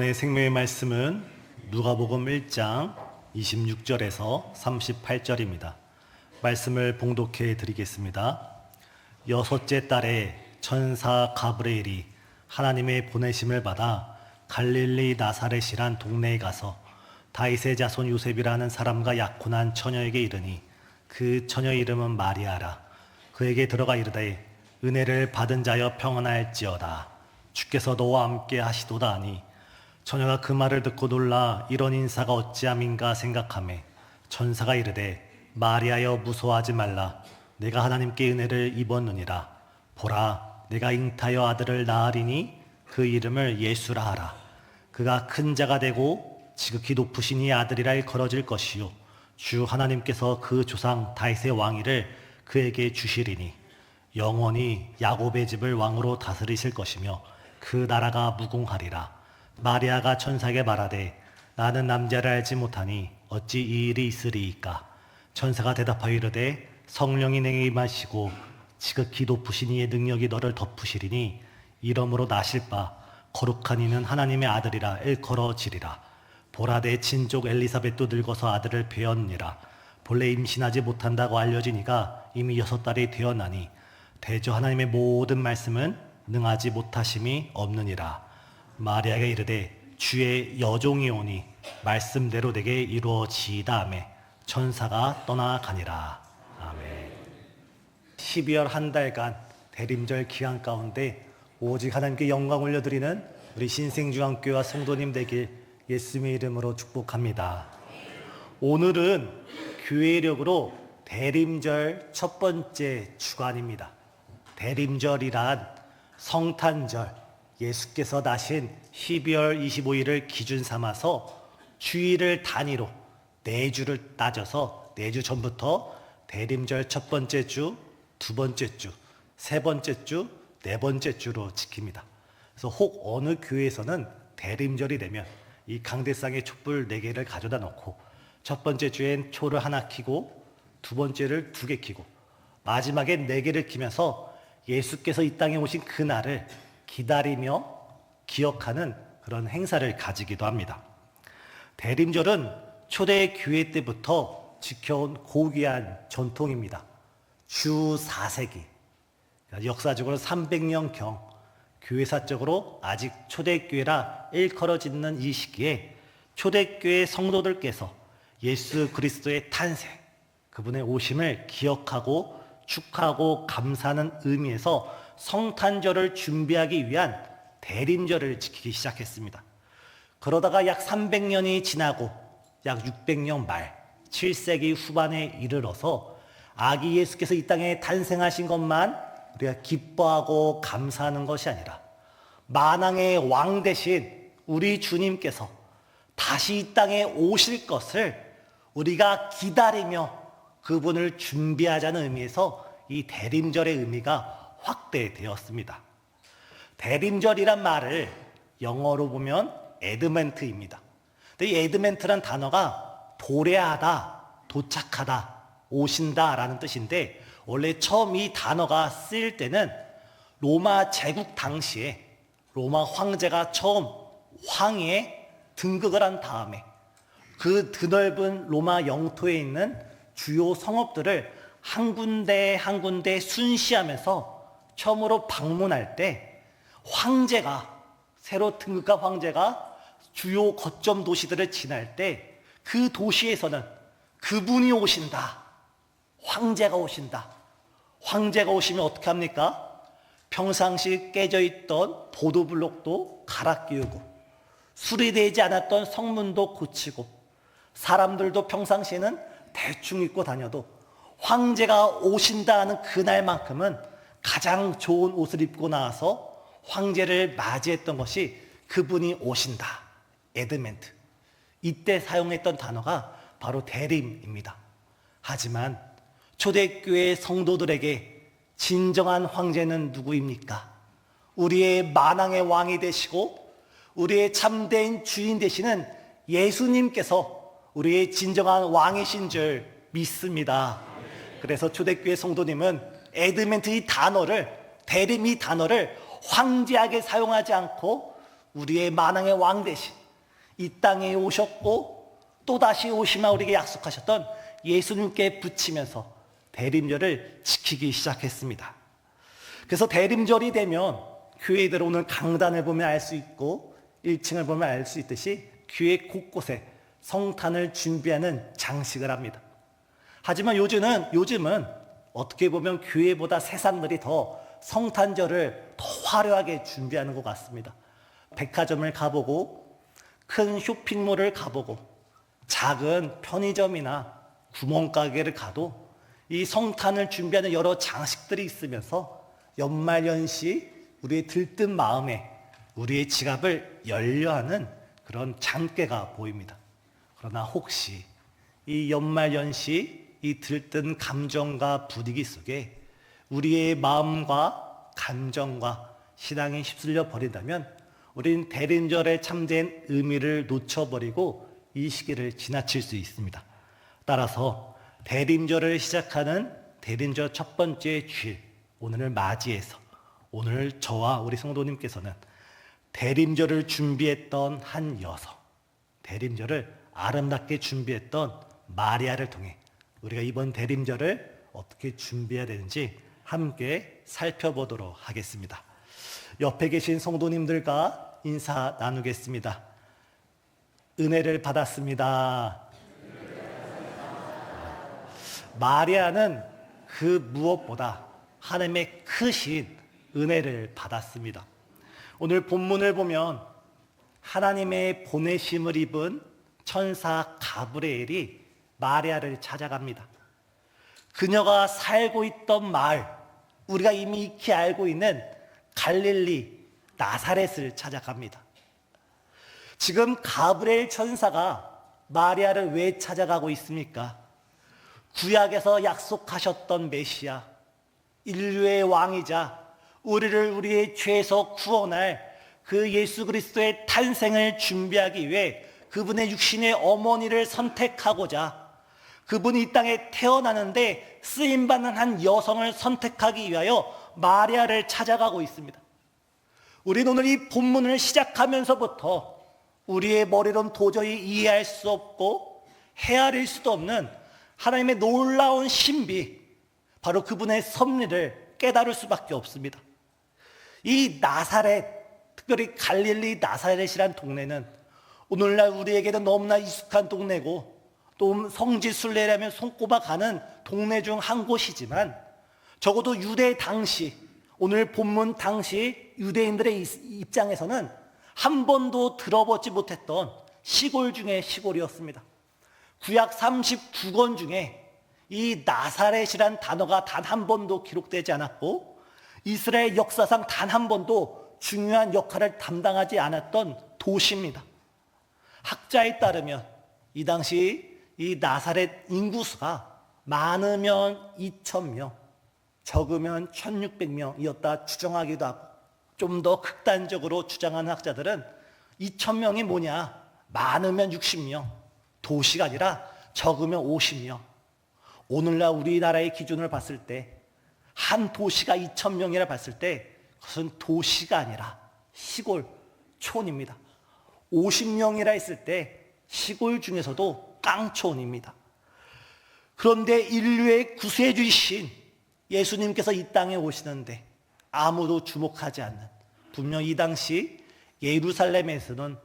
오늘 생명의 말씀은 누가복음 1장 26절에서 38절입니다. 말씀을 봉독해 드리겠습니다. 여섯째 달에 천사 가브리엘이 하나님의 보내심을 받아 갈릴리 나사렛이란 동네에 가서 다윗의 자손 요셉이라는 사람과 약혼한 처녀에게 이르니 그 처녀 이름은 마리아라. 그에게 들어가 이르되 은혜를 받은 자여 평안할지어다. 주께서 너와 함께 하시도다 하니 처녀가 그 말을 듣고 놀라 이런 인사가 어찌함인가 생각하매 천사가 이르되 마리아여 무서워하지 말라. 내가 하나님께 은혜를 입었느니라. 보라 내가 잉타여 아들을 낳으리니 그 이름을 예수라 하라. 그가 큰 자가 되고 지극히 높으신 이 아들이라 일컬어질 것이요 주 하나님께서 그 조상 다윗의 왕위를 그에게 주시리니 영원히 야곱의 집을 왕으로 다스리실 것이며 그 나라가 무궁하리라. 마리아가 천사에게 말하되 나는 남자를 알지 못하니 어찌 이 일이 있으리이까. 천사가 대답하여 이르되 성령이 내게 임하시고 지극히 높으신 이의 능력이 너를 덮으시리니 이러므로 나실 바 거룩한 이는 하나님의 아들이라 일컬어지리라. 보라 내 친족 엘리사벳도 늙어서 아들을 배었니라. 본래 임신하지 못한다고 알려지니가 이미 6달이 되었나니 대저 하나님의 모든 말씀은 능하지 못하심이 없느니라. 마리아가 이르되 주의 여종이 오니 말씀대로 내게 이루어지이다 하매 천사가 떠나가니라. 아멘. 12월 한 달간 대림절 기간 가운데 오직 하나님께 영광 올려드리는 우리 신생중앙교회와 성도님 되길 예수님의 이름으로 축복합니다. 오늘은 교회력으로 대림절 첫 번째 주간입니다. 대림절이란 성탄절, 예수께서 나신 12월 25일을 기준 삼아서 주일을 단위로 4주를 따져서 4주 전부터 대림절 첫 번째 주, 두 번째 주, 세 번째 주, 네 번째 주로 지킵니다. 그래서 혹 어느 교회에서는 대림절이 되면 이 강대상에 촛불 4개를 가져다 놓고 첫 번째 주엔 초를 하나 켜고 두 번째를 2개 켜고 마지막에 4개를 켜면서 예수께서 이 땅에 오신 그날을 기다리며 기억하는 그런 행사를 가지기도 합니다. 대림절은 초대 교회 때부터 지켜온 고귀한 전통입니다. 주 4세기, 역사적으로 300년경, 교회사적으로 아직 초대교회라 일컬어지는 이 시기에 초대교회 성도들께서 예수 그리스도의 탄생, 그분의 오심을 기억하고 축하하고 감사하는 의미에서 성탄절을 준비하기 위한 대림절을 지키기 시작했습니다. 그러다가 약 300년이 지나고 약 600년 말 7세기 후반에 이르러서 아기 예수께서 이 땅에 탄생하신 것만 우리가 기뻐하고 감사하는 것이 아니라 만왕의 왕 대신 우리 주님께서 다시 이 땅에 오실 것을 우리가 기다리며 그분을 준비하자는 의미에서 이 대림절의 의미가 확대되었습니다. 대림절이란 말을 영어로 보면 에드멘트입니다. 근데 이 에드멘트란 단어가 도래하다, 도착하다, 오신다 라는 뜻인데 원래 처음 이 단어가 쓰일 때는 로마 제국 당시에 로마 황제가 처음 황위에 등극을 한 다음에 그 드넓은 로마 영토에 있는 주요 성읍들을 한 군데 한 군데 순시하면서 처음으로 방문할 때 황제가 새로 등극한 황제가 주요 거점 도시들을 지날 때 그 도시에서는 그분이 오신다, 황제가 오신다. 황제가 오시면 어떻게 합니까? 평상시 깨져있던 보도블록도 갈아 끼우고 수리되지 않았던 성문도 고치고 사람들도 평상시에는 대충 입고 다녀도 황제가 오신다 하는 그날만큼은 가장 좋은 옷을 입고 나와서 황제를 맞이했던 것이 그분이 오신다, 에드멘트. 이때 사용했던 단어가 바로 대림입니다. 하지만 초대교회 성도들에게 진정한 황제는 누구입니까? 우리의 만왕의 왕이 되시고 우리의 참된 주인 되시는 예수님께서 우리의 진정한 왕이신 줄 믿습니다. 그래서 초대교회 성도님은 에드멘트 이 단어를, 대림 이 단어를 황제하게 사용하지 않고 우리의 만왕의 왕 대신 이 땅에 오셨고 또다시 오시마 우리에게 약속하셨던 예수님께 붙이면서 대림절을 지키기 시작했습니다. 그래서 대림절이 되면 교회들 오늘 강단을 보면 알 수 있고 1층을 보면 알 수 있듯이 교회 곳곳에 성탄을 준비하는 장식을 합니다. 하지만 요즘은 어떻게 보면 교회보다 세상들이 더 성탄절을 더 화려하게 준비하는 것 같습니다. 백화점을 가보고 큰 쇼핑몰을 가보고 작은 편의점이나 구멍가게를 가도 이 성탄을 준비하는 여러 장식들이 있으면서 연말연시 우리의 들뜬 마음에 우리의 지갑을 열려하는 그런 장깨가 보입니다. 그러나 혹시 이 연말연시 이 들뜬 감정과 분위기 속에 우리의 마음과 감정과 신앙이 휩쓸려 버린다면 우리는 대림절에 참된 의미를 놓쳐버리고 이 시기를 지나칠 수 있습니다. 따라서 대림절을 시작하는 대림절 첫 번째 주일 오늘을 맞이해서 오늘 저와 우리 성도님께서는 대림절을 준비했던 한 여성, 대림절을 아름답게 준비했던 마리아를 통해 우리가 이번 대림절을 어떻게 준비해야 되는지 함께 살펴보도록 하겠습니다. 옆에 계신 성도님들과 인사 나누겠습니다. 은혜를 받았습니다. 마리아는 그 무엇보다 하나님의 크신 은혜를 받았습니다. 오늘 본문을 보면 하나님의 보내심을 입은 천사 가브리엘이 마리아를 찾아갑니다. 그녀가 살고 있던 마을, 우리가 이미 익히 알고 있는 갈릴리 나사렛을 찾아갑니다. 지금 가브리엘 천사가 마리아를 왜 찾아가고 있습니까? 구약에서 약속하셨던 메시아, 인류의 왕이자 우리를 우리의 죄에서 구원할 그 예수 그리스도의 탄생을 준비하기 위해 그분의 육신의 어머니를 선택하고자 그분이 이 땅에 태어나는데 쓰임받는 한 여성을 선택하기 위하여 마리아를 찾아가고 있습니다. 우리는 오늘 이 본문을 시작하면서부터 우리의 머리로는 도저히 이해할 수 없고 헤아릴 수도 없는 하나님의 놀라운 신비, 바로 그분의 섭리를 깨달을 수밖에 없습니다. 이 나사렛, 특별히 갈릴리 나사렛이란 동네는 오늘날 우리에게는 너무나 익숙한 동네고 또 성지순례라면 손꼽아 가는 동네 중 한 곳이지만 적어도 유대 당시, 오늘 본문 당시 유대인들의 입장에서는 한 번도 들어보지 못했던 시골 중에 시골이었습니다. 구약 39권 중에 이 나사렛이란 단어가 단 한 번도 기록되지 않았고 이스라엘 역사상 단 한 번도 중요한 역할을 담당하지 않았던 도시입니다. 학자에 따르면 이 당시 이 나사렛 인구수가 많으면 2,000명, 적으면 1,600명이었다 추정하기도 하고 좀 더 극단적으로 주장하는 학자들은 2,000명이 뭐냐? 많으면 60명, 도시가 아니라 적으면 50명. 오늘날 우리나라의 기준을 봤을 때 한 도시가 2,000명이라 봤을 때 그것은 도시가 아니라 시골, 촌입니다. 50명이라 했을 때 시골 중에서도 깡촌입니다. 그런데 인류의 구세주이신 예수님께서 이 땅에 오시는데 아무도 주목하지 않는, 분명 이 당시 예루살렘에서는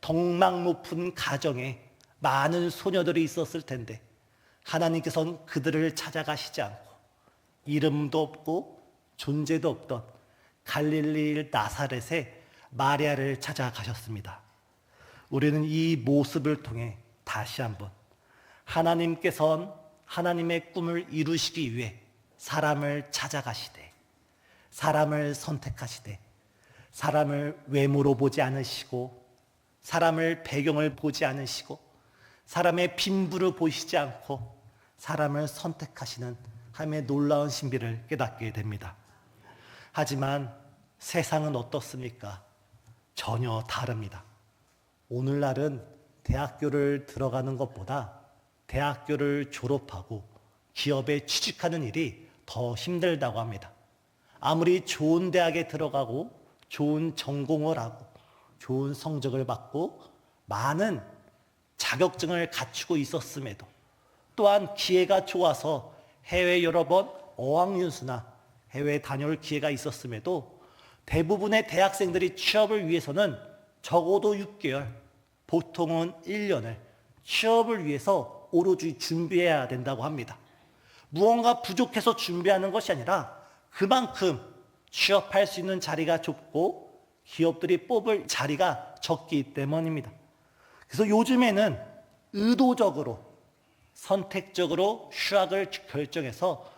덕망 높은 가정에 많은 소녀들이 있었을 텐데 하나님께서는 그들을 찾아가시지 않고 이름도 없고 존재도 없던 갈릴리 나사렛에 마리아를 찾아가셨습니다. 우리는 이 모습을 통해 다시 한번 하나님께서는 하나님의 꿈을 이루시기 위해 사람을 찾아가시되 사람을 선택하시되 사람을 외모로 보지 않으시고 사람을 배경을 보지 않으시고 사람의 빈부를 보시지 않고 사람을 선택하시는 하나님의 놀라운 신비를 깨닫게 됩니다. 하지만 세상은 어떻습니까? 전혀 다릅니다. 오늘날은 대학교를 들어가는 것보다 대학교를 졸업하고 기업에 취직하는 일이 더 힘들다고 합니다. 아무리 좋은 대학에 들어가고 좋은 전공을 하고 좋은 성적을 받고 많은 자격증을 갖추고 있었음에도, 또한 기회가 좋아서 해외 여러 번 어학연수나 해외 다녀올 기회가 있었음에도 대부분의 대학생들이 취업을 위해서는 적어도 6개월, 보통은 1년을 취업을 위해서 오로지 준비해야 된다고 합니다. 무언가 부족해서 준비하는 것이 아니라 그만큼 취업할 수 있는 자리가 좁고 기업들이 뽑을 자리가 적기 때문입니다. 그래서 요즘에는 의도적으로 선택적으로 휴학을 결정해서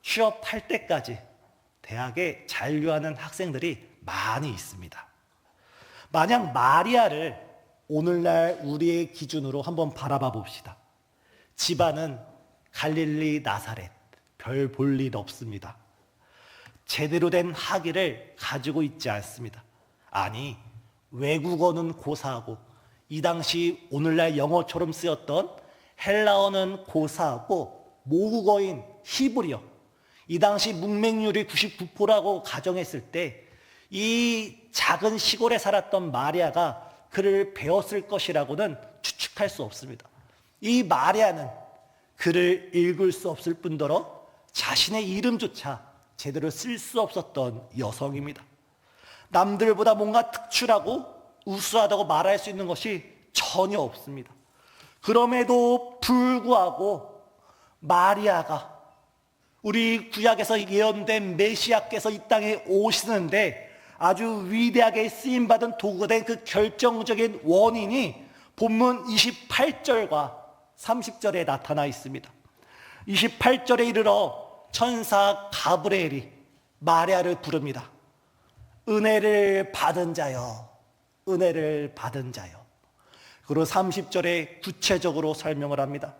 취업할 때까지 대학에 잔류하는 학생들이 많이 있습니다. 만약 마리아를 오늘날 우리의 기준으로 한번 바라봐 봅시다. 집안은 갈릴리 나사렛, 별 볼 일 없습니다. 제대로 된 학위를 가지고 있지 않습니다. 아니, 외국어는 고사하고 이 당시 오늘날 영어처럼 쓰였던 헬라어는 고사하고 모국어인 히브리어, 이 당시 문맹률이 99%라고 가정했을 때 이 작은 시골에 살았던 마리아가 글을 배웠을 것이라고는 추측할 수 없습니다. 이 마리아는 글을 읽을 수 없을 뿐더러 자신의 이름조차 제대로 쓸 수 없었던 여성입니다. 남들보다 뭔가 특출하고 우수하다고 말할 수 있는 것이 전혀 없습니다. 그럼에도 불구하고 마리아가 우리 구약에서 예언된 메시아께서 이 땅에 오시는데 아주 위대하게 쓰임받은 도구가 된 그 결정적인 원인이 본문 28절과 30절에 나타나 있습니다. 28절에 이르러 천사 가브리엘이 마리아를 부릅니다. 은혜를 받은 자여, 은혜를 받은 자여. 그리고 30절에 구체적으로 설명을 합니다.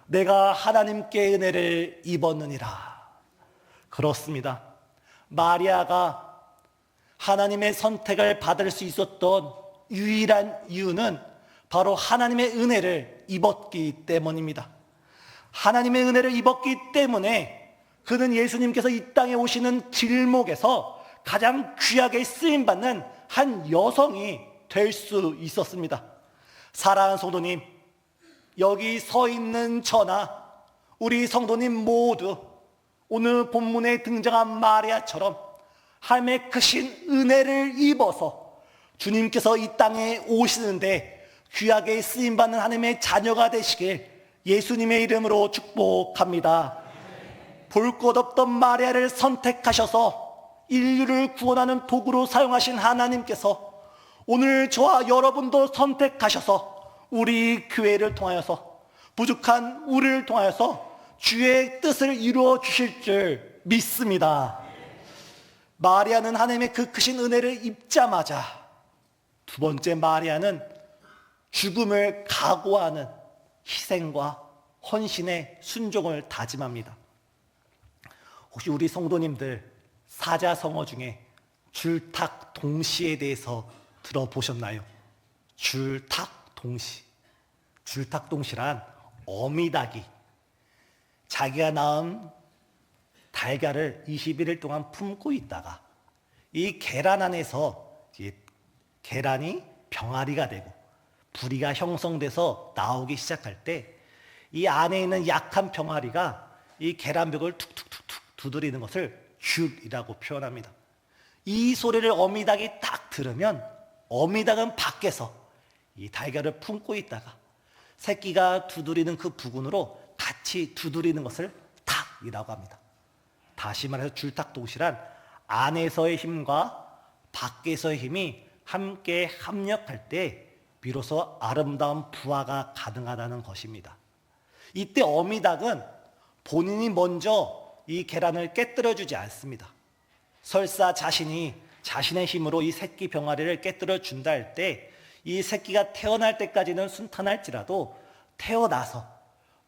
내가 하나님께 은혜를 입었느니라. 그렇습니다. 마리아가 하나님의 선택을 받을 수 있었던 유일한 이유는 바로 하나님의 은혜를 입었기 때문입니다. 하나님의 은혜를 입었기 때문에 그는 예수님께서 이 땅에 오시는 길목에서 가장 귀하게 쓰임받는 한 여성이 될 수 있었습니다. 사랑하는 성도님, 여기 서 있는 저나 우리 성도님 모두 오늘 본문에 등장한 마리아처럼 하나님의 크신 은혜를 입어서 주님께서 이 땅에 오시는데 귀하게 쓰임받는 하나님의 자녀가 되시길 예수님의 이름으로 축복합니다. 볼 것 없던 마리아를 선택하셔서 인류를 구원하는 도구로 사용하신 하나님께서 오늘 저와 여러분도 선택하셔서 우리 교회를 통하여서 부족한 우리를 통하여서 주의 뜻을 이루어 주실 줄 믿습니다. 마리아는 하나님의 그 크신 은혜를 입자마자 두 번째 마리아는 죽음을 각오하는 희생과 헌신의 순종을 다짐합니다. 혹시 우리 성도님들 사자성어 중에 줄탁동시에 대해서 들어보셨나요? 줄탁동시. 줄탁동시란 어미닭이 자기가 낳은 달걀을 21일 동안 품고 있다가 이 계란 안에서 계란이 병아리가 되고 부리가 형성돼서 나오기 시작할 때 이 안에 있는 약한 병아리가 이 계란벽을 툭툭툭툭 두드리는 것을 줍이라고 표현합니다. 이 소리를 어미닭이 딱 들으면 어미닭은 밖에서 이 달걀을 품고 있다가 새끼가 두드리는 그 부근으로 같이 두드리는 것을 탁이라고 합니다. 다시 말해서 줄탁동시란 안에서의 힘과 밖에서의 힘이 함께 합력할 때 비로소 아름다운 부화가 가능하다는 것입니다. 이때 어미닭은 본인이 먼저 이 계란을 깨뜨려 주지 않습니다. 설사 자신이 자신의 힘으로 이 새끼 병아리를 깨뜨려 준다 할 때 이 새끼가 태어날 때까지는 순탄할지라도 태어나서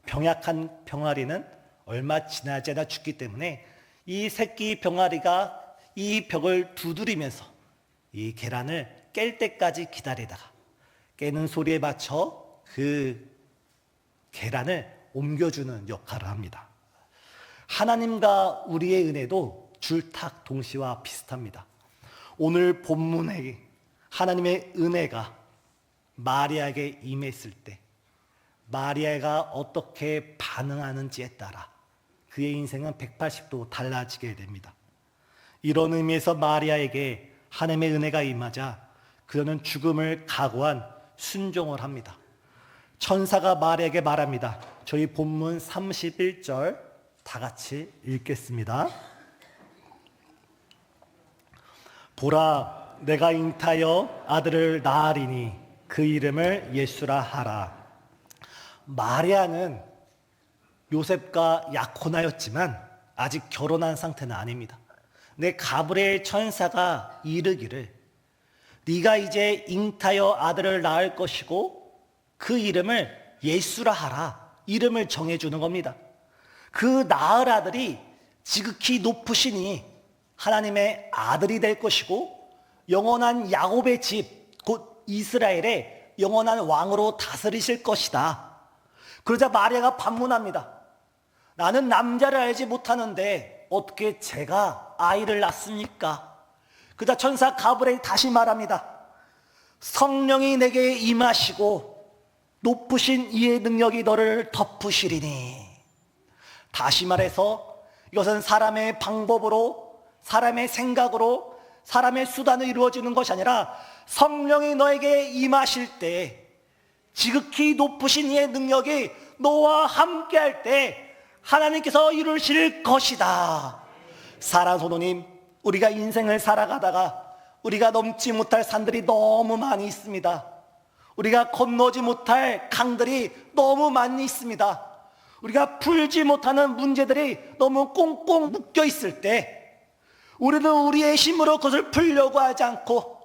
병약한 병아리는 얼마 지나지 않아 죽기 때문에 이 새끼 병아리가 이 벽을 두드리면서 이 계란을 깰 때까지 기다리다가 깨는 소리에 맞춰 그 계란을 옮겨주는 역할을 합니다. 하나님과 우리의 은혜도 줄탁동시와 비슷합니다. 오늘 본문에 하나님의 은혜가 마리아에게 임했을 때 마리아가 어떻게 반응하는지에 따라 그의 인생은 180도 달라지게 됩니다. 이런 의미에서 마리아에게 하나님의 은혜가 임하자 그녀는 죽음을 각오한 순종을 합니다. 천사가 마리아에게 말합니다. 저희 본문 31절 다 같이 읽겠습니다. 보라, 내가 잉타하여 아들을 낳으리니 그 이름을 예수라 하라. 마리아는 요셉과 약혼하였지만 아직 결혼한 상태는 아닙니다. 내 가브리엘 천사가 이르기를 네가 이제 잉타하여 아들을 낳을 것이고 그 이름을 예수라 하라. 이름을 정해주는 겁니다. 그 낳을 아들이 지극히 높으시니 하나님의 아들이 될 것이고 영원한 야곱의 집, 곧 이스라엘의 영원한 왕으로 다스리실 것이다. 그러자 마리아가 반문합니다. 나는 남자를 알지 못하는데 어떻게 제가 아이를 낳습니까? 그러자 천사 가브리엘이 다시 말합니다. 성령이 내게 임하시고 높으신 이의 능력이 너를 덮으시리니. 다시 말해서 이것은 사람의 방법으로, 사람의 생각으로, 사람의 수단으로 이루어지는 것이 아니라 성령이 너에게 임하실 때, 지극히 높으신 이의 능력이 너와 함께 할 때 하나님께서 이루실 것이다. 사랑하는 성도님, 우리가 인생을 살아가다가 우리가 넘지 못할 산들이 너무 많이 있습니다. 우리가 건너지 못할 강들이 너무 많이 있습니다. 우리가 풀지 못하는 문제들이 너무 꽁꽁 묶여 있을 때 우리는 우리의 힘으로 그것을 풀려고 하지 않고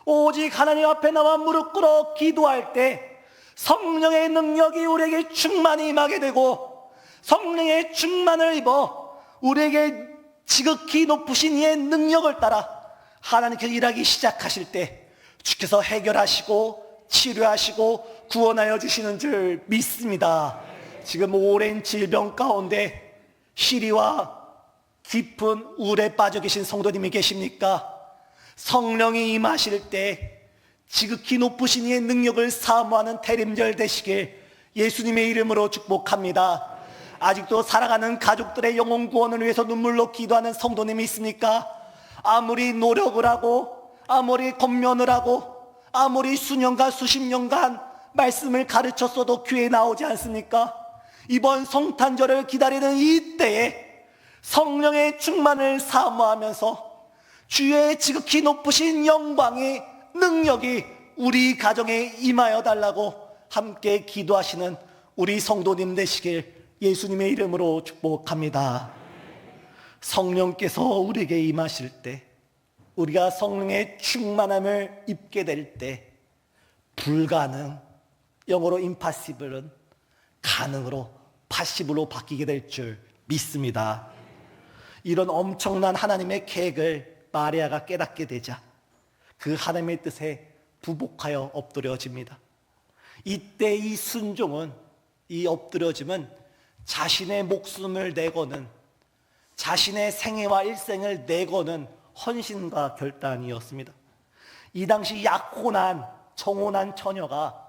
오직 하나님 앞에 나와 무릎 꿇어 기도할 때 성령의 능력이 우리에게 충만히 임하게 되고 성령의 충만을 입어 우리에게 지극히 높으신 이의 능력을 따라 하나님께서 일하기 시작하실 때 주께서 해결하시고 치료하시고 구원하여 주시는 줄 믿습니다. 지금 오랜 질병 가운데 시리와 깊은 우울에 빠져 계신 성도님이 계십니까? 성령이 임하실 때 지극히 높으신 이의 능력을 사모하는 대림절 되시길 예수님의 이름으로 축복합니다. 아직도 살아가는 가족들의 영혼 구원을 위해서 눈물로 기도하는 성도님이 있습니까? 아무리 노력을 하고 아무리 권면을 하고 아무리 수년간 수십 년간 말씀을 가르쳤어도 교회에 나오지 않습니까? 이번 성탄절을 기다리는 이때에 성령의 충만을 사모하면서 주의 지극히 높으신 영광의 능력이 우리 가정에 임하여 달라고 함께 기도하시는 우리 성도님 되시길 예수님의 이름으로 축복합니다. 성령께서 우리에게 임하실 때 우리가 성령의 충만함을 입게 될 때 불가능, 영어로 impossible은 가능으로 passible로 바뀌게 될 줄 믿습니다. 이런 엄청난 하나님의 계획을 마리아가 깨닫게 되자 그 하나님의 뜻에 부복하여 엎드려집니다. 이때 이 순종은, 이 엎드려짐은 자신의 목숨을 내거는 자신의 생애와 일생을 내거는 헌신과 결단이었습니다. 이 당시 약혼한 청혼한 처녀가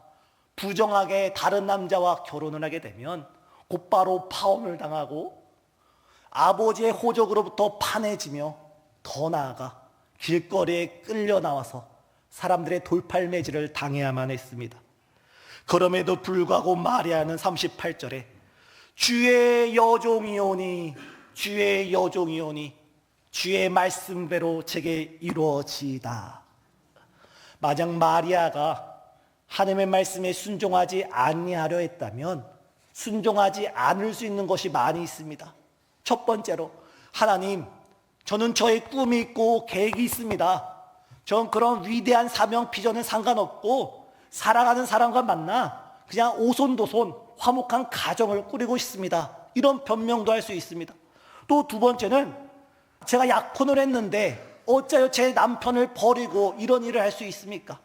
부정하게 다른 남자와 결혼을 하게 되면 곧바로 파혼을 당하고 아버지의 호적으로부터 판해지며 더 나아가 길거리에 끌려 나와서 사람들의 돌팔매질을 당해야만 했습니다. 그럼에도 불구하고 마리아는 38절에 주의 여종이오니 주의 여종이오니 주의 말씀대로 제게 이루어지이다. 만약 마리아가 하나님의 말씀에 순종하지 아니하려 했다면 순종하지 않을 수 있는 것이 많이 있습니다. 첫 번째로, 하나님, 저는 저의 꿈이 있고 계획이 있습니다. 전 그런 위대한 사명 비전은 상관없고 사랑하는 사람과 만나 그냥 오손도손 화목한 가정을 꾸리고 싶습니다. 이런 변명도 할 수 있습니다. 또 두 번째는 제가 약혼을 했는데 어째요 제 남편을 버리고 이런 일을 할 수 있습니까?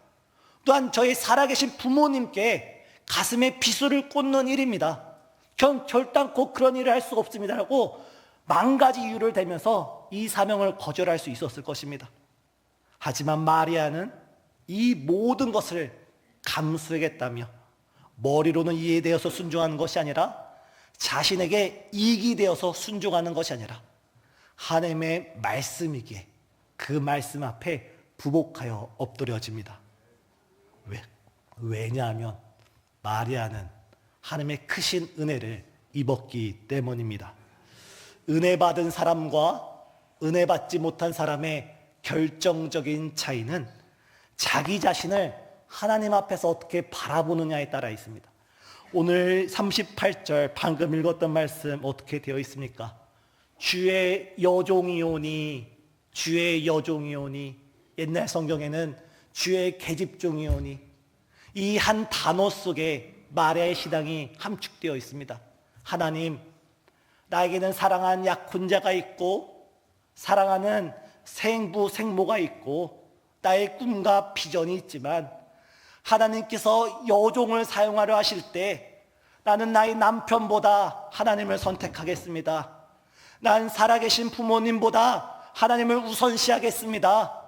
또한 저희 살아계신 부모님께 가슴에 비수를 꽂는 일입니다. 전 결단코 그런 일을 할 수가 없습니다 라고 만 가지 이유를 대면서 이 사명을 거절할 수 있었을 것입니다. 하지만 마리아는 이 모든 것을 감수하겠다며 머리로는 이해되어서 순종하는 것이 아니라 자신에게 이익이 되어서 순종하는 것이 아니라 하나님의 말씀이기에 그 말씀 앞에 부복하여 엎드려집니다. 왜냐하면 마리아는 하나님의 크신 은혜를 입었기 때문입니다. 은혜 받은 사람과 은혜 받지 못한 사람의 결정적인 차이는 자기 자신을 하나님 앞에서 어떻게 바라보느냐에 따라 있습니다. 오늘 38절 방금 읽었던 말씀 어떻게 되어 있습니까? 주의 여종이오니, 주의 여종이오니. 옛날 성경에는 주의 계집종이오니. 이 한 단어 속에 마리아의 신앙이 함축되어 있습니다. 하나님, 나에게는 사랑하는 약혼자가 있고 사랑하는 생부 생모가 있고 나의 꿈과 비전이 있지만 하나님께서 여종을 사용하려 하실 때 나는 나의 남편보다 하나님을 선택하겠습니다. 난 살아계신 부모님보다 하나님을 우선시하겠습니다.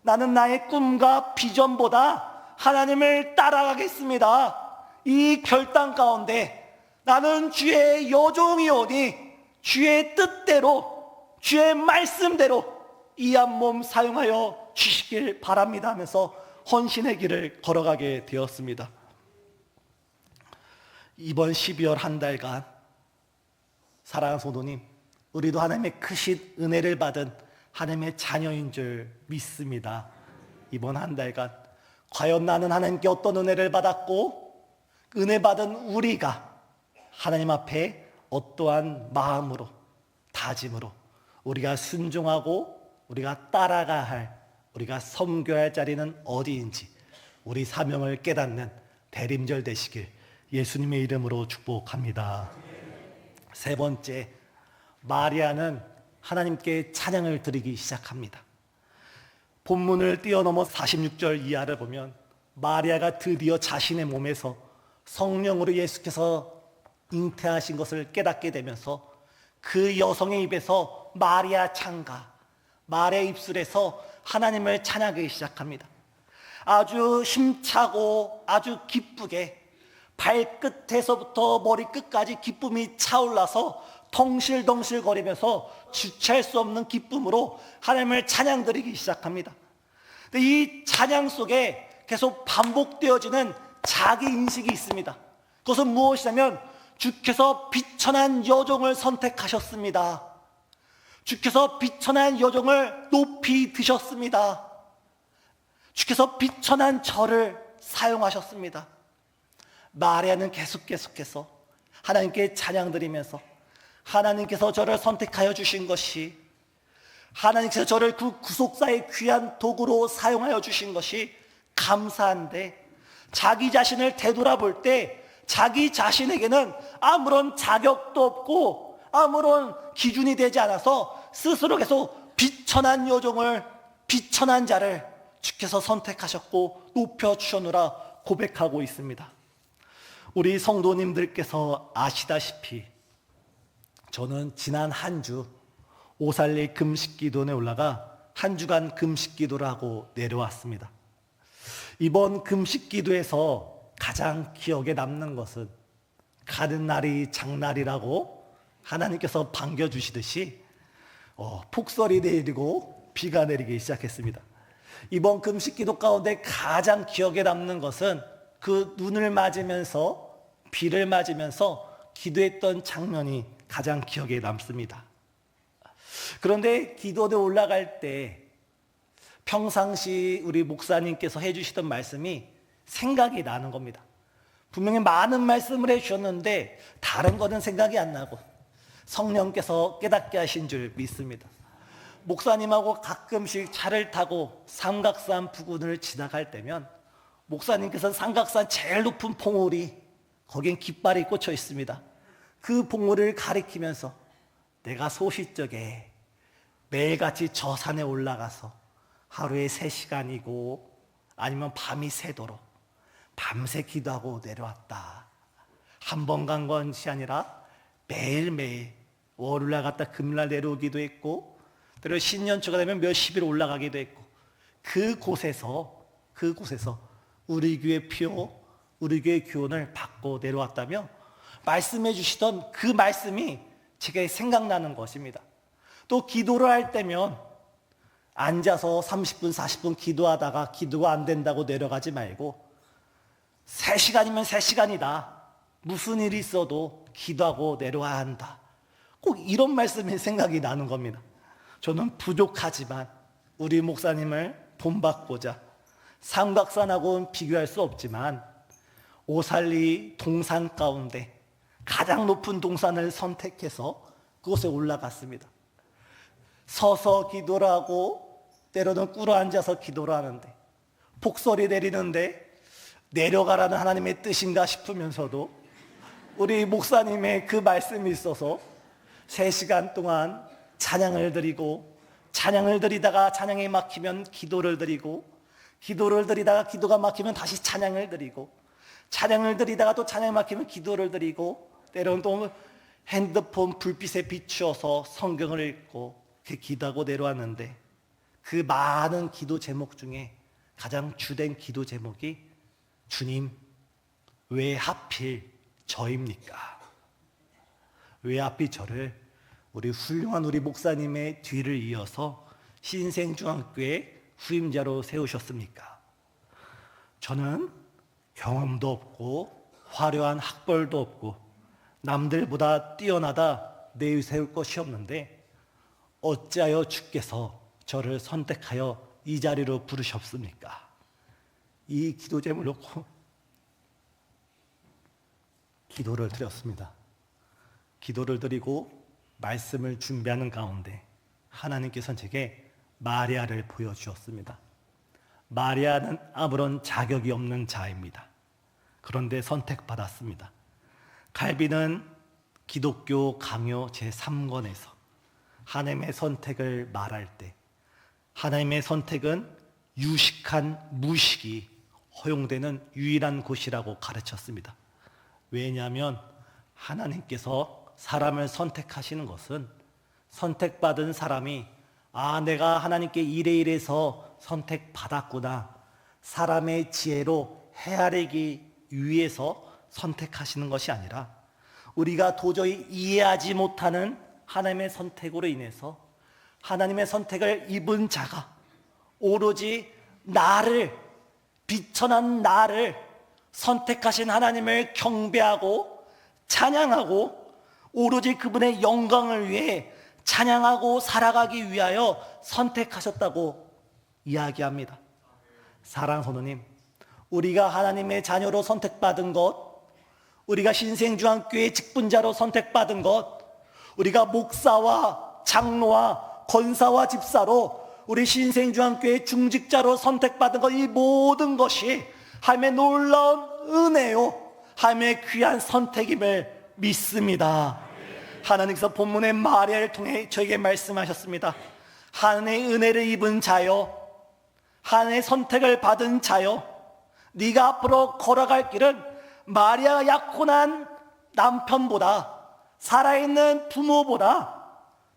나는 나의 꿈과 비전보다 하나님을 따라가겠습니다. 이 결단 가운데 나는 주의 여종이오니 주의 뜻대로 주의 말씀대로 이 한 몸 사용하여 주시길 바랍니다 하면서 헌신의 길을 걸어가게 되었습니다. 이번 12월 한 달간 사랑하는 성도님, 우리도 하나님의 크신 은혜를 받은 하나님의 자녀인 줄 믿습니다. 이번 한 달간 과연 나는 하나님께 어떤 은혜를 받았고 은혜 받은 우리가 하나님 앞에 어떠한 마음으로 다짐으로 우리가 순종하고 우리가 따라가야 할, 우리가 섬겨야 할 자리는 어디인지 우리 사명을 깨닫는 대림절 되시길 예수님의 이름으로 축복합니다. 세 번째, 마리아는 하나님께 찬양을 드리기 시작합니다. 본문을 뛰어넘어 46절 이하를 보면 마리아가 드디어 자신의 몸에서 성령으로 예수께서 잉태하신 것을 깨닫게 되면서 그 여성의 입에서 마리아 창가, 말의 입술에서 하나님을 찬양하기 시작합니다. 아주 힘차고 아주 기쁘게 발끝에서부터 머리끝까지 기쁨이 차올라서 덩실덩실 거리면서 주체할 수 없는 기쁨으로 하나님을 찬양드리기 시작합니다. 근데 이 찬양 속에 계속 반복되어지는 자기 인식이 있습니다. 그것은 무엇이냐면 주께서 비천한 여종을 선택하셨습니다. 주께서 비천한 여종을 높이 드셨습니다. 주께서 비천한 저를 사용하셨습니다. 마리아는 계속해서 하나님께 찬양드리면서 하나님께서 저를 선택하여 주신 것이, 하나님께서 저를 그 구속사의 귀한 도구로 사용하여 주신 것이 감사한데, 자기 자신을 되돌아볼 때 자기 자신에게는 아무런 자격도 없고 아무런 기준이 되지 않아서 스스로 계속 비천한 여종을, 비천한 자를 주께서 선택하셨고 높여주셨노라 고백하고 있습니다. 우리 성도님들께서 아시다시피 저는 지난 한 주 오살리 금식기도원에 올라가 한 주간 금식기도를 하고 내려왔습니다. 이번 금식기도에서 가장 기억에 남는 것은 가는 날이 장날이라고 하나님께서 반겨주시듯이 폭설이 내리고 비가 내리기 시작했습니다. 이번 금식기도 가운데 가장 기억에 남는 것은 그 눈을 맞으면서 비를 맞으면서 기도했던 장면이 가장 기억에 남습니다. 그런데 기도대 올라갈 때 평상시 우리 목사님께서 해주시던 말씀이 생각이 나는 겁니다. 분명히 많은 말씀을 해주셨는데 다른 거는 생각이 안 나고 성령께서 깨닫게 하신 줄 믿습니다. 목사님하고 가끔씩 차를 타고 삼각산 부근을 지나갈 때면 목사님께서 삼각산 제일 높은 봉우리, 거긴 깃발이 꽂혀 있습니다. 그 봉우리를 가리키면서 내가 소시적에 매일같이 저 산에 올라가서 하루에 3시간이고 아니면 밤이 새도록 밤새 기도하고 내려왔다. 한 번 간 것이 아니라 매일매일 월요일날 갔다 금요일날 내려오기도 했고, 그리고 신년초가 되면 몇십일 올라가기도 했고, 그곳에서 그곳에서 우리 교회 피요, 우리 교회 교훈을 받고 내려왔다며 말씀해 주시던 그 말씀이 제게 생각나는 것입니다. 또 기도를 할 때면 앉아서 30분, 40분 기도하다가 기도가 안 된다고 내려가지 말고 3시간이면 3시간이다. 무슨 일이 있어도 기도하고 내려와야 한다. 꼭 이런 말씀이 생각이 나는 겁니다. 저는 부족하지만 우리 목사님을 본받고자 삼각산하고는 비교할 수 없지만 오살리 동산 가운데 가장 높은 동산을 선택해서 그곳에 올라갔습니다. 서서 기도를 하고 때로는 꿇어 앉아서 기도를 하는데 폭설이 내리는데 내려가라는 하나님의 뜻인가 싶으면서도 우리 목사님의 그 말씀이 있어서 3시간 동안 찬양을 드리고 찬양을 드리다가 찬양이 막히면 기도를 드리고 기도를 드리다가 기도가 막히면 다시 찬양을 드리고 찬양을 드리다가 또 찬양이 막히면 기도를 드리고 때로는 또 핸드폰 불빛에 비추어서 성경을 읽고 그렇게 기도하고 내려왔는데 그 많은 기도 제목 중에 가장 주된 기도 제목이 주님, 왜 하필 저입니까? 왜 하필 저를 우리 훌륭한 우리 목사님의 뒤를 이어서 신생중앙교회 후임자로 세우셨습니까? 저는 경험도 없고 화려한 학벌도 없고 남들보다 뛰어나다 내세울 것이 없는데 어찌하여 주께서 저를 선택하여 이 자리로 부르셨습니까? 이 기도 제목을 놓고 기도를 드렸습니다. 기도를 드리고 말씀을 준비하는 가운데 하나님께서는 제게 마리아를 보여주었습니다. 마리아는 아무런 자격이 없는 자입니다. 그런데 선택받았습니다. 칼빈은 기독교 강요 제3권에서 하나님의 선택을 말할 때 하나님의 선택은 유식한 무식이 허용되는 유일한 곳이라고 가르쳤습니다. 왜냐하면 하나님께서 사람을 선택하시는 것은 선택받은 사람이 내가 하나님께 이래이래서 선택받았구나, 사람의 지혜로 헤아리기 위해서 선택하시는 것이 아니라 우리가 도저히 이해하지 못하는 하나님의 선택으로 인해서 하나님의 선택을 입은 자가 오로지 나를, 비천한 나를 선택하신 하나님을 경배하고 찬양하고 오로지 그분의 영광을 위해 찬양하고 살아가기 위하여 선택하셨다고 이야기합니다. 사랑하는 성도님, 우리가 하나님의 자녀로 선택받은 것, 우리가 신생중앙교회 직분자로 선택받은 것, 우리가 목사와 장로와 권사와 집사로 우리 신생중앙교회 중직자로 선택받은 것, 이 모든 것이 하나님의 놀라운 은혜요, 하나님의 귀한 선택임을 믿습니다. 하나님께서 본문의 마리아를 통해 저에게 말씀하셨습니다. 하나님의 은혜를 입은 자요, 하나님의 선택을 받은 자요, 네가 앞으로 걸어갈 길은 마리아가 약혼한 남편보다, 살아있는 부모보다,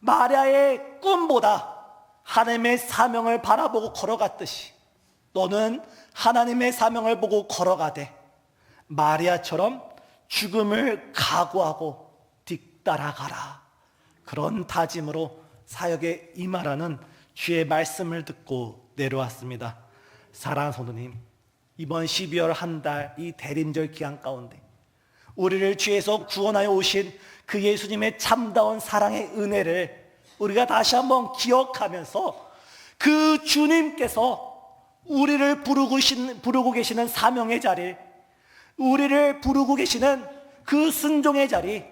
마리아의 꿈보다 하나님의 사명을 바라보고 걸어갔듯이 너는 하나님의 사명을 보고 걸어가되 마리아처럼 죽음을 각오하고 뒤따라가라, 그런 다짐으로 사역에 임하라는 주의 말씀을 듣고 내려왔습니다. 사랑하는 성도님, 이번 12월 한 달 이 대림절 기간 가운데 우리를 죄에서 구원하여 오신 그 예수님의 참다운 사랑의 은혜를 우리가 다시 한번 기억하면서 그 주님께서 우리를 부르고 계시는 사명의 자리, 우리를 부르고 계시는 그 순종의 자리,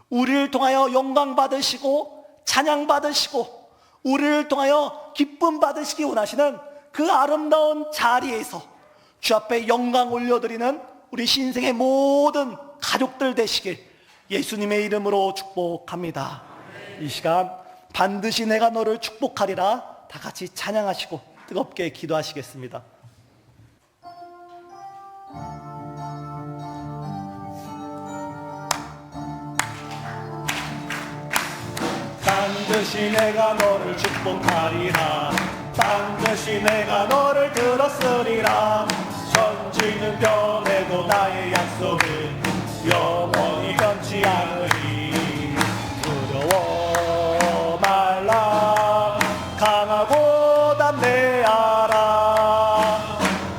우리를 통하여 영광 받으시고 찬양 받으시고 우리를 통하여 기쁨 받으시기 원하시는 그 아름다운 자리에서 주 앞에 영광 올려드리는 우리 신생의 모든 가족들 되시길 예수님의 이름으로 축복합니다. 이 시간 반드시 내가 너를 축복하리라 다 같이 찬양하시고 뜨겁게 기도하시겠습니다. 반드시 내가 너를 축복하리라, 반드시 내가 너를 들었으리라. 천지는 변해도 나의 약속은 영원히 변치 않으리. 두려워 말라. 강하고 담대하라.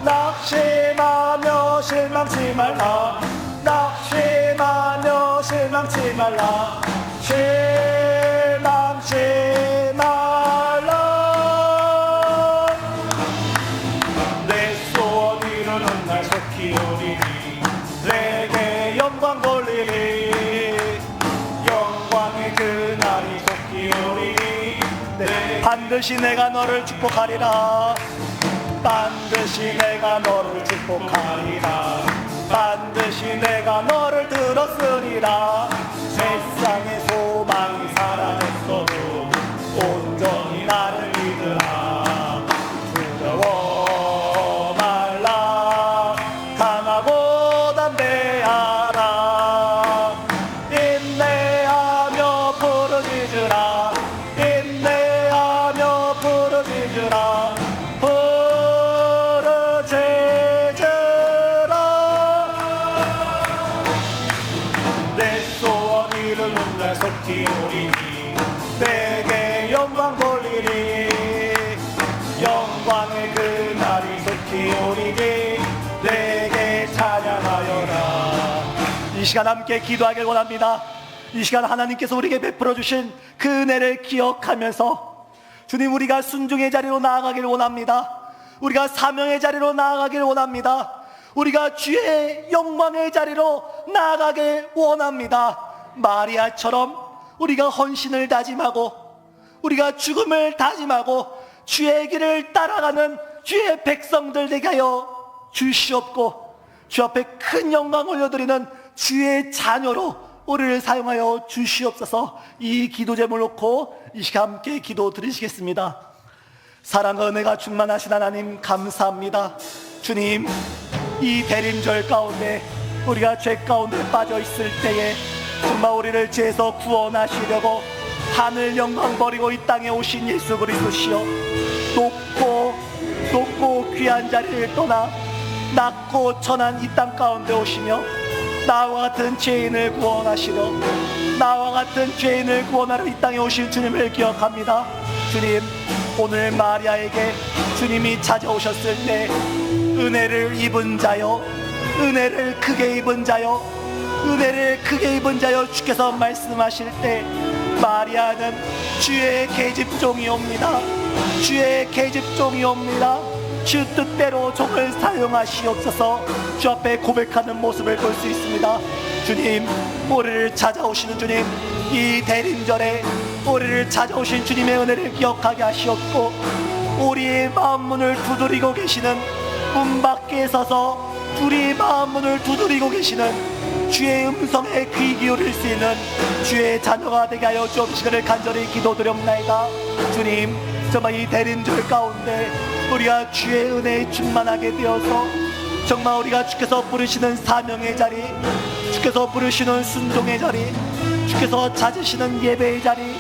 낙심하며 실망치 말라. 낙심하며 실망치 말라. 실망치 말라. 내 소원 이루는 날 속히 오리니. 내게 영광 돌리리. 영광의 그날이 속히 오리니. 반드시 내가 너를 축복하리라. 반드시 내가 너를 축복하리라. 반드시 내가 너를 들었으리라. 세상의 소망이 사라졌어도 온전히 나를 믿으라. 두려워 말라. 강하고 담대하라. 인내하며 부르짖으라. 인내하며 부르짖으라. 내 소원 이루는 날 속히 오리니. 내게 영광 돌리리. 영광의 그날이 속히 오리니. 내게 찬양하여라. 이 시간 함께 기도하길 원합니다. 이 시간 하나님께서 우리에게 베풀어 주신 그 은혜를 기억하면서 주님, 우리가 순종의 자리로 나아가길 원합니다. 우리가 사명의 자리로 나아가길 원합니다. 우리가 주의 영광의 자리로 나아가길 원합니다. 마리아처럼 우리가 헌신을 다짐하고 우리가 죽음을 다짐하고 주의 길을 따라가는 주의 백성들 되게 하여 주시옵고, 주 앞에 큰 영광 올려드리는 주의 자녀로 우리를 사용하여 주시옵소서. 이 기도 제목을 놓고 이 시간 함께 기도 드리시겠습니다. 사랑과 은혜가 충만하신 하나님, 감사합니다. 주님, 이 대림절 가운데 우리가 죄 가운데 빠져 있을 때에 정말 우리를 죄에서 구원하시려고 하늘 영광 버리고 이 땅에 오신 예수 그리스도시여, 높고 귀한 자리를 떠나 낮고 천한 이 땅 가운데 오시며 나와 같은 죄인을 구원하시러, 나와 같은 죄인을 구원하러 이 땅에 오신 주님을 기억합니다. 주님, 오늘 마리아에게 주님이 찾아오셨을 때 은혜를 입은 자여, 은혜를 크게 입은 자여, 은혜를 크게 입은 자여 주께서 말씀하실 때 마리아는 주의 계집종이옵니다. 주의 계집종이옵니다. 주 뜻대로 종을 사용하시옵소서. 주 앞에 고백하는 모습을 볼 수 있습니다. 주님, 우리를 찾아오시는 주님, 이 대림절에 우리를 찾아오신 주님의 은혜를 기억하게 하시옵고, 우리의 마음 문을 두드리고 계시는, 문 밖에 서서 우리의 마음 문을 두드리고 계시는 주의 음성에 귀 기울일 수 있는 주의 자녀가 되게 하여 주옵시기를 간절히 기도드립니다. 주님, 정말 이 대림절 가운데 우리가 주의 은혜에 충만하게 되어서 정말 우리가 주께서 부르시는 사명의 자리, 주께서 부르시는 순종의 자리, 주께서 찾으시는 예배의 자리,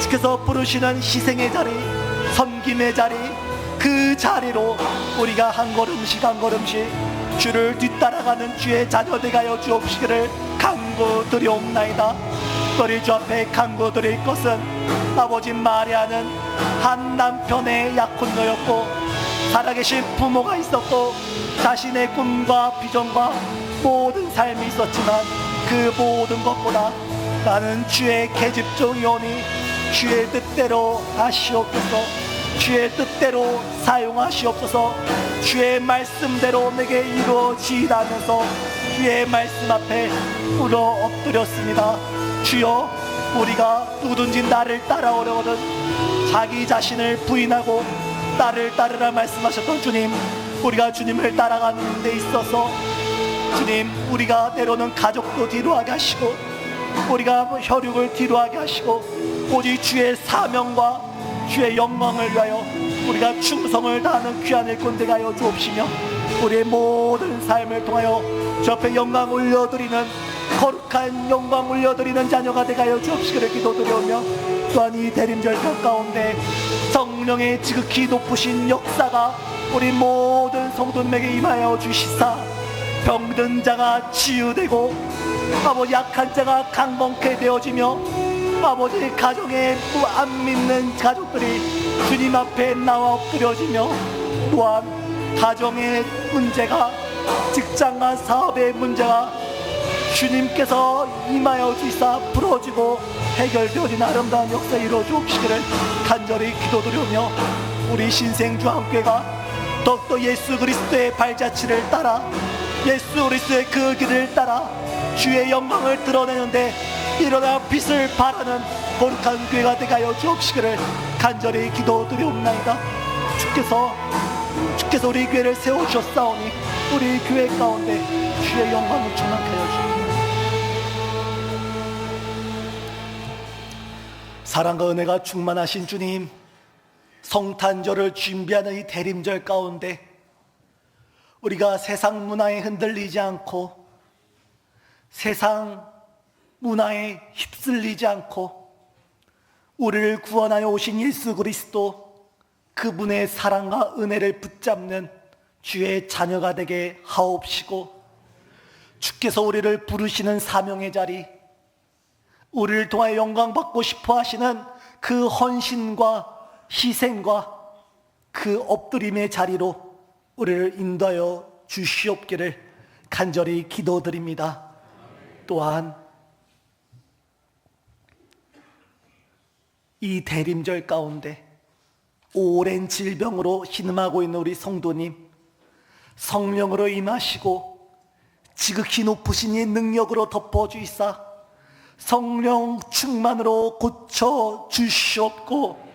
주께서 부르시는 희생의 자리, 섬김의 자리, 그 자리로 우리가 한 걸음씩 한 걸음씩 주를 뒤따라가는 주의 자녀 되게 하여 주옵시기를 간구드리옵나이다. 우리 주 앞에 간구드릴 것은 아버지 마리아는 한 남편의 약혼녀였고 살아계신 부모가 있었고 자신의 꿈과 비전과 모든 삶이 있었지만 그 모든 것보다 나는 주의 계집종이오니 주의 뜻대로 하시옵소서. 주의 뜻대로 사용하시옵소서. 주의 말씀대로 내게 이루어지라면서 주의 말씀 앞에 울어 엎드렸습니다. 주여, 우리가 누구든지 나를 따라오려거든 자기 자신을 부인하고 나를 따르라 말씀하셨던 주님, 우리가 주님을 따라가는 데 있어서 주님, 우리가 때로는 가족도 뒤로하게 하시고 우리가 혈육을 뒤로하게 하시고 오직 주의 사명과 주의 영광을 위하여 우리가 충성을 다하는 귀한 일꾼 되게 하여 주옵시며 우리의 모든 삶을 통하여 주 앞에 영광 올려드리는 거룩한 영광 올려드리는 자녀가 되게 하여 주옵시기를 기도드리오며 또한 이 대림절 가운데 성령의 지극히 높으신 역사가 우리 모든 성도님에게 임하여 주시사 병든 자가 치유되고 아버지 약한 자가 강건케 되어지며 아버지 가정에 안 믿는 가족들이 주님 앞에 나와 엎드려지며 또한 가정의 문제가 직장과 사업의 문제가 주님께서 임하여 주시사 풀어지고 해결되어진 아름다운 역사 이루어 주옵시기를 간절히 기도드리며 우리 신생주한교회가 더욱더 예수 그리스도의 발자취를 따라 예수 그리스도의 그 길을 따라 주의 영광을 드러내는데 일어나 빛을 발하는 거룩한 교회가 되게 하여 주옵시기를 간절히 기도드리옵나이다. 주께서 우리 교회를 세워주셨사오니 우리 교회 가운데 주의 영광을 충만케 하여 주옵소서. 사랑과 은혜가 충만하신 주님, 성탄절을 준비하는 이 대림절 가운데 우리가 세상 문화에 흔들리지 않고 세상 문화에 휩쓸리지 않고 우리를 구원하여 오신 예수 그리스도 그분의 사랑과 은혜를 붙잡는 주의 자녀가 되게 하옵시고 주께서 우리를 부르시는 사명의 자리, 우리를 통하여 영광 받고 싶어 하시는 그 헌신과 희생과 그 엎드림의 자리로 우리를 인도하여 주시옵기를 간절히 기도드립니다. 또한 이 대림절 가운데 오랜 질병으로 신음하고 있는 우리 성도님, 성령으로 임하시고 지극히 높으신 이 능력으로 덮어주이사 성령 충만으로 고쳐 주시옵고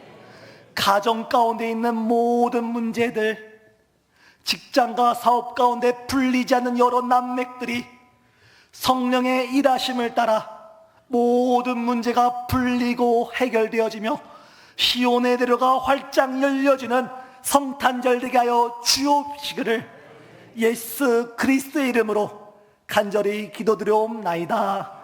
가정 가운데 있는 모든 문제들, 직장과 사업 가운데 풀리지 않는 여러 난맥들이 성령의 일하심을 따라 모든 문제가 풀리고 해결되어지며 시온의 대로가 활짝 열려지는 성탄절 되게 하여 주옵시기를 예수 그리스도의 이름으로 간절히 기도드려옵나이다.